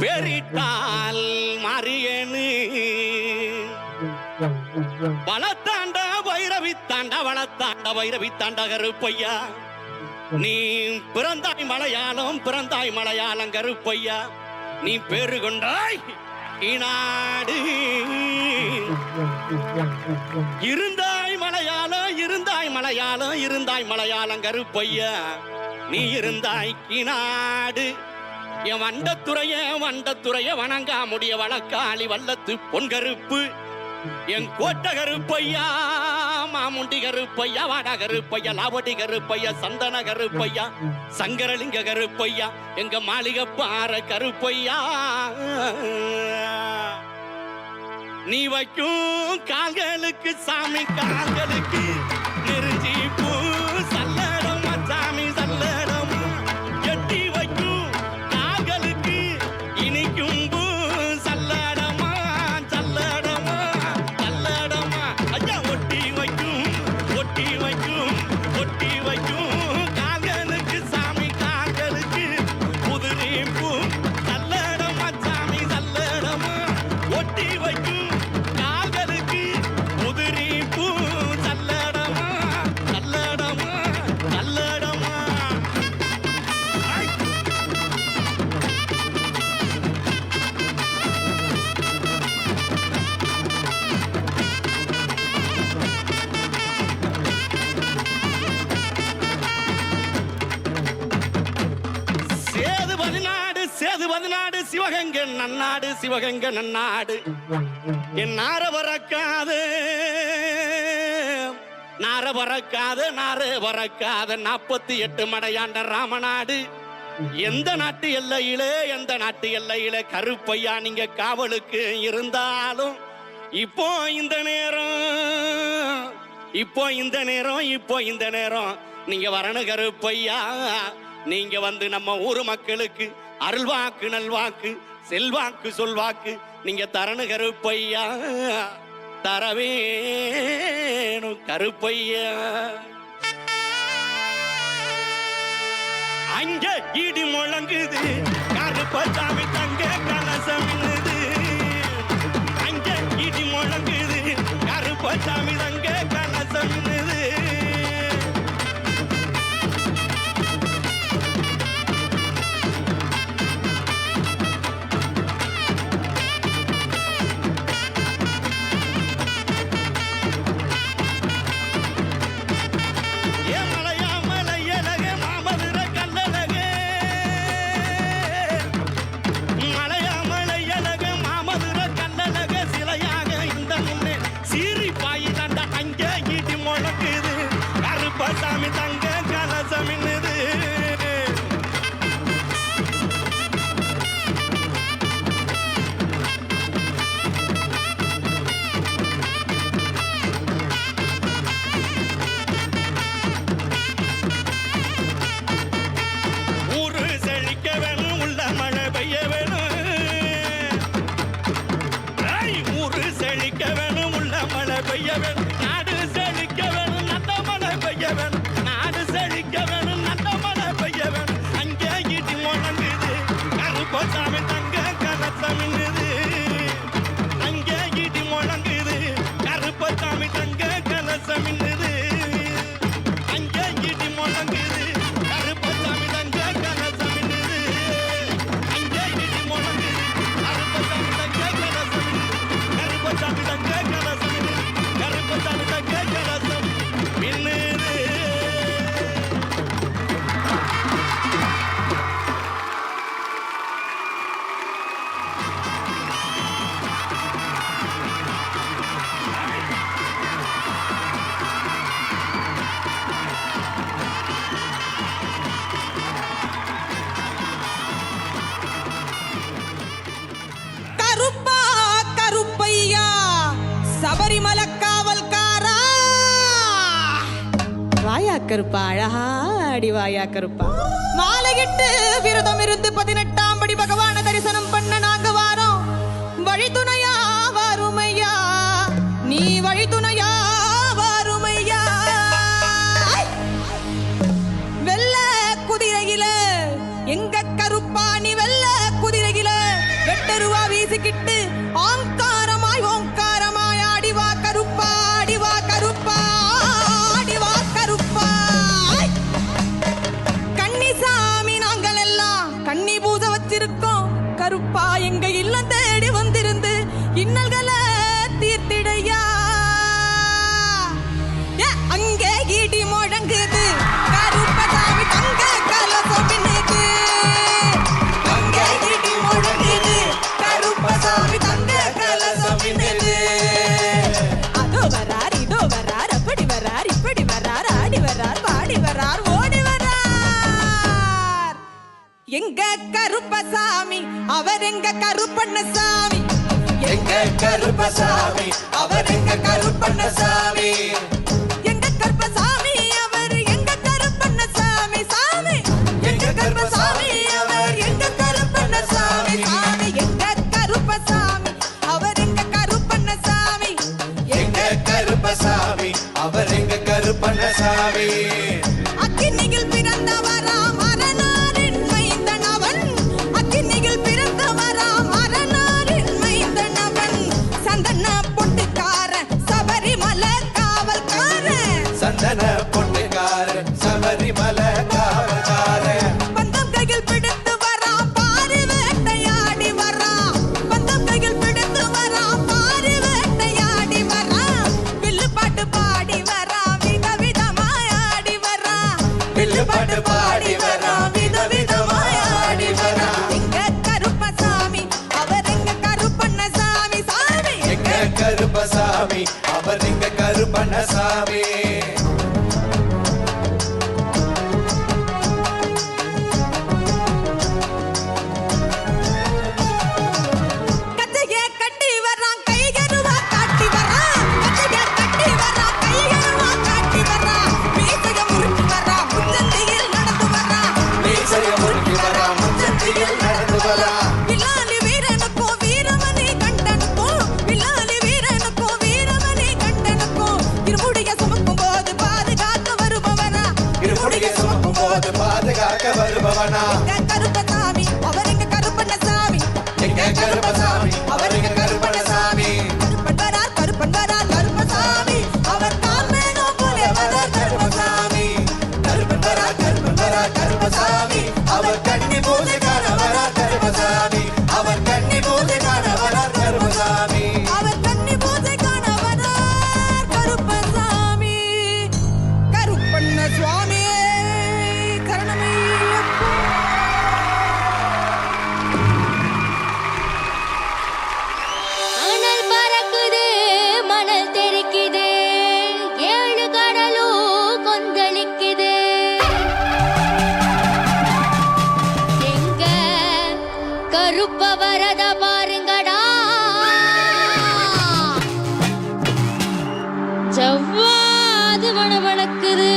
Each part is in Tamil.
பெரிட்டால் மாறியனு வளத்தாண்ட வைரவித்தாண்ட வளத்தாண்ட வைரவித்தாண்ட கருப்பையா நீ பிறந்தாய் மலையாளம் கருப்பையா நீ பேரு கொண்டாய் நாடு இருந்தாய் மலையாளம் கருப்பையா நீ இருந்தாய் நாடு என் வண்டத்துறைய வணங்கா முடிய வழக்காளி வல்லத்து பொன்கருப்பு என் கோட்ட கருப்பையா மாமுண்டி கருப்பையா வாடா கருப்பையா லாவடி கருப்பையா சந்தன கருப்பையா சங்கரலிங்க கருப்பையா எங்க மாளிகை பாற கருப்பையா நீ வைக்கும் கால்களுக்கு சாமி கால்களுக்கு நெருஞ்சி பூ சல்லடம் சாமி சல்லடம் எட்டி வைக்கும் கால்களுக்கு இனிக்கும் பூ சல்லடமா சல்லடமா சல்லடமா ஐயா ஒட்டி வைக்கும் கால்களுக்கு சாமி கால்களுக்கு புதுரி பூ சல்லடமா சாமி சல்லடமா ஒட்டி வைக்கும் சிவகங்க நன்னாடு என் நார பறக்காது 48 மடையாண்ட ராமநாடு எந்த நாட்டு எல்லையிலே கருப்பையா நீங்க காவலுக்கு இருந்தாலும் இப்போ இந்த நேரம் நீங்க வரணும் கருப்பையா நீங்க வந்து நம்ம ஊர் மக்களுக்கு அருள்வாக்கு நல்வாக்கு செல்வாக்கு சொல்வாக்கு நீங்க தரணும் கருப்பையா தரவேணும் கருப்பையா அங்க இடி முழங்குது கருப்பசாமி தங்க கலசம் அங்க இடி முழங்குது கருப்பசாமி தங்க கலசம் சாமி தங்க கலசம் ஊரு செழிக்க வேணும் உள்ள மழை பெய்ய வேணும் ஊரு செழிக்க வேணும் உள்ள மழை பெய்ய வேணும் நாடு செழிக்க வேணும் நல்ல மழை பெய்ய வேணும் நாடு செழிக்க வேணும் நல்ல மழை பெய்ய வேணும் அங்கே இடி முழங்குது கருப்பசாமி தங்க கலசம் அங்கே இடி முழங்குது கருப்பசாமி தங்க கலசம் அங்கே இடி முழங்குது கருப்பசாமி தங்க கலசம் அங்கே இடி முழங்குது கருப்பசாமி தங்க கலசம் கருப்பசாமி தங்க கலசம் கருப்பசாமி தங்க கலசம் கருப்பா கருப்பையா சபரிமலை காவல்காரா வாயா கருப்பா அழகா அடி வாயா கருப்பா மாலையிட்டு விரதம் இருந்து 18ஆம் படி பகவான தரிசனம் பண்ண நாங்க வாரோம் வழித்துணையா வாருமையா நீ வழித்துணையா வாருமையா வெள்ள குதிரையில எங்க கருப்பா நீ வெள்ள குதிரையில ஆட்டருவா வீசிக்கிட்டு ஆங்காரமாய் ஓங்காரமாய் ஆடிவா கருப்பா ஆடிவா கருப்பா ஆடிவா கருப்பா கன்னிசாமி நாங்கள் எல்லாம் கன்னி பூஜை வச்சிருக்கோம் கருப்பா எங்க இல்லம் தேடி வந்திருந்து இன்னல்களை தீர்த்திடையா அங்கே இடி முழங்குது கருப்பசாமி தங்க கலசம் பின்னுது அங்கே இடி முழங்குது கருப்பசாமி தங்க கலசம் பின்னுது அதோ வரார் இதோ வரார் அப்படி வரார் இப்படி வரார் ஆடி வரார் பாடி வரார் ஓடி வரார் எங்க கருப்பசாமி அவர் எங்க கருப்பண்ணசாமி எங்க கருப்பசாமி அவர் எங்க கருப்பண்ணசாமி எங்க கருப்பசாமி அவர் எங்க கருப்பண்ணசாமி சாமி எங்க கருப்பசாமி அவர் எங்க கருப்பண்ணசாமி சாமி எங்க கருப்பசாமி அவர் எங்க கருப்பண்ணசாமி எங்க கருப்பசாமி அவர் எங்க கருப்பண்ணசாமி அக்கினியில் பிறந்தவராம் அரணாரின் மைந்தன் அவன் அக்கினியில் பிறந்தவராம் அரணாரின் மைந்தன் அவன் சந்தன பொட்டுக்காரன் சபரிமலை காவல்காரன் சந்தன பொட்டுக்காரன் சபரிமலை காவல்காரன் பந்தம் கையில் பிடித்து வரான் பாரி வேட்டையாடி வரான் பந்தம் கையில் பிடித்து வரான் பாரி வேட்டையாடி வரான் வில்லு பாட்டு பாடி வரான் விதவிதமாய் ஆடி வரான் வில்லு பாட்டு பாடி வரான் விதவிதமாய் ஆடி வரான் எங்க கருப்பசாமி அவர் எங்க கருப்பண்ணசாமி சாமி எங்க கருப்பசாமி அவர் எங்க கருப்பண்ணசாமி கச்சைய கட்டி வரான் கைகருவா காட்டி வரான் கச்சைய கட்டி வரான் கைகருவா காட்டி வரான் மீசைய முறுக்கி வரான் முச்சந்தியில் நடந்து வரான் மீசைய முறுக்கி வரா முச்சந்தியில் நடந்து வரா வில்லாலி வீரனுக்கும் வீரமணி கண்டனுக்கும் வில்லாலி வீரனுக்கும் வீரமணி கண்டனுக்கும் இருமுடிய சுமக்கும் போது பாதுகாக்க வருபவனா இருமுடியை சுமக்கும் போது பாதுகாக்க வருபவனா எங்க கருப்பசாமி அவர் எங்க கருப்பண்ணசாமி எங்க கருப்பசாமி அவர் எங்க கருப்பண்ணசாமி கருப்பன் வரார் கருப்பசாமி அவர் தான் மேலும் போல வரார் கருப்பசாமி கருப்பன் வரா கருப்பசாமி அவர் கன்னி பூஜைக்கார வரா கருப்பசாமி அவர் கன்னி பூஜைக்கார வரா கருப்பசாமி அவர் கன்னி பூஜை காண வரார் கருப்பசாமி கருப்பண்ண சுவாமி கரணமையப்பா அனல் பறக்குது மணல் தெறிக்குது ஏழு கடலும் கொந்தளிக்குது எங்க கருப்ப வரத பாருங்கடா ஜவ்வாது மணமணக்குது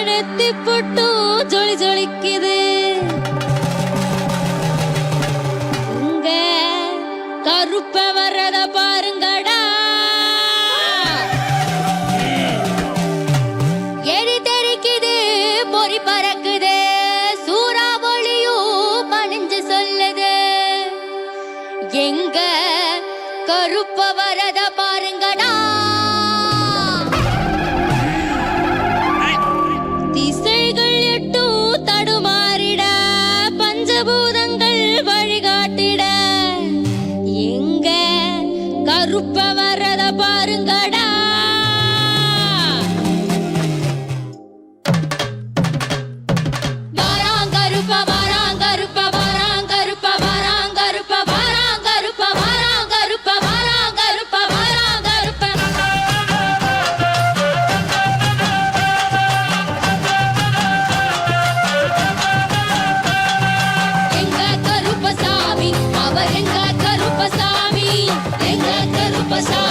நெத்தி பொட்டும் ஜொலி ஜொலிக்குது உங்க கருப்ப வர்றத பாருங்கடா எரி தெரிக்குது பொறி பறக்குது சூறாவளியும் பணிஞ்சு சொல்லுது எங்க கருப்ப வரத பாருங்கடா திசைகள் எட்டும் தடுமாறிட பஞ்சபூதங்கள் வழிகாட்டிட எங்க கருப்ப வரத பாருங்கடா வாராங்கருப்ப வாராங்கருப்ப வாராங்கருப்ப வாராங்கருப்ப வாராங்கருப்ப வாராங்கருப்ப வாராங்கருப்ப வாராங்கருப்ப எங்க கருப்பசாமி அவர் எங்க கருப்பசாமி எங்க கருப்பசாமி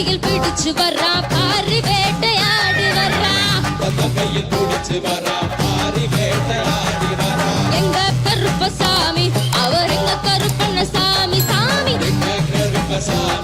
கையில் பிடிச்சு வர்றா பாரு வேட்டையாடி வர்றா கையில் பிடிச்சு வரா பாரி வேட்டையாடி வரா எங்க கருப்பசாமி அவர் எங்க கருப்பண்ண சாமி சாமி கருப்பசாமி